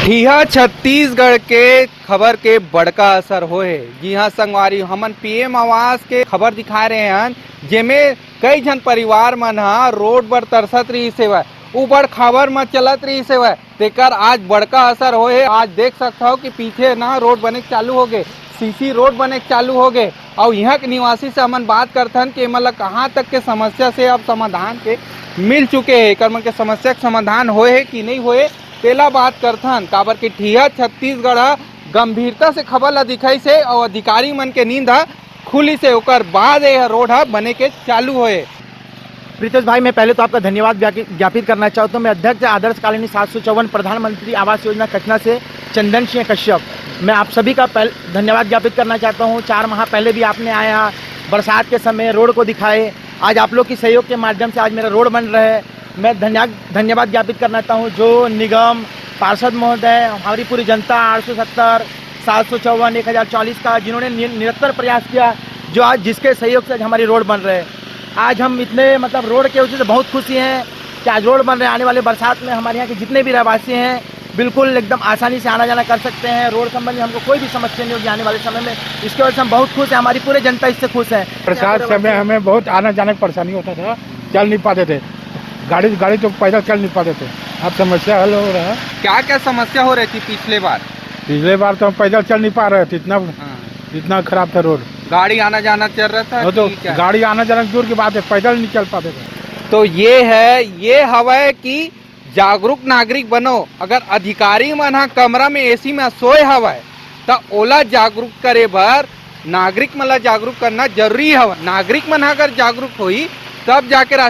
ठिहा छत्तीसगढ़ के खबर के बड़का असर होए। जी हाँ संगवारी, हमन पीएम आवास के खबर दिखा रहे हैं जेमे कई जन परिवार मन हा रोड पर तरसत रही सेवा ऊपर खबर में चलत रही सेवा तेकर आज बड़का असर होए। आज देख सकता हो कि पीछे ना रोड बने चालू हो गए, सीसी रोड बने चालू हो गए और यहाँ के निवासी से हमन बात करथन कि मतलब कहाँ तक के समस्या से अब समाधान के मिल चुके हैं, कर्म के समस्या के समाधान होए है कि नहीं होए तेला बात करथन। काबर के ठिहा छत्तीसगढ़ गंभीरता से खबर ला दिखाई से और अधिकारी मन के नींद खुली से ओकर बाद यह रोड बने के चालू होए। प्रीतेश भाई, मैं पहले तो आपका धन्यवाद ज्ञापित करना चाहता हूँ। मैं अध्यक्ष आदर्श कॉलोनी 754 प्रधानमंत्री आवास योजना कचना से चंदन सिंह कश्यप, मैं आप सभी का धन्यवाद ज्ञापित करना चाहता हूँ। 4 माह पहले भी आपने आया, बरसात के समय रोड को दिखाए, आज आप लोग की सहयोग के माध्यम से आज मेरा रोड बन रहा है। मैं धन्यवाद ज्ञापित करना चाहता हूँ जो निगम, पार्षद महोदय, हमारी पूरी जनता 870, 754, 1040 का जिन्होंने निरंतर प्रयास किया, जो आज जिसके सहयोग से आज हमारी रोड बन रहे हैं। आज हम इतने रोड के वजह से बहुत खुशी हैं कि आज रोड बन रहे हैं। आने वाले बरसात में हमारे यहाँ के जितने भी रहवासी हैं बिल्कुल एकदम आसानी से आना जाना कर सकते हैं। रोड संबंधी हमको कोई भी समस्या नहीं होगी आने वाले समय में। इसके वजह से हम बहुत खुश हैं, हमारी पूरी जनता इससे खुश है। बरसात समय हमें बहुत आना जाने की परेशानी होता था, चल नहीं पाते थे, गाड़ी तो पैदल चल नहीं पाते थे। अब समस्या हल हो रहा है। क्या क्या समस्या हो रही थी पिछले बार? पिछले बार तो हम पैदल चल नहीं पा रहे थे, इतना खराब था रोड। गाड़ी आना जाना चल रहा था तो गाड़ी आना जाना दूर की बात है, पैदल नहीं चल पाते थे। तो ये हवा कि जागरूक नागरिक बनो। अगर अधिकारी मन हा कमरा में एसी में सोए हवा तो ओला जागरूक करे बर नागरिक मन ला जागरूक करना जरूरी हवा। नागरिक मन अगर जागरूक होई तब जाके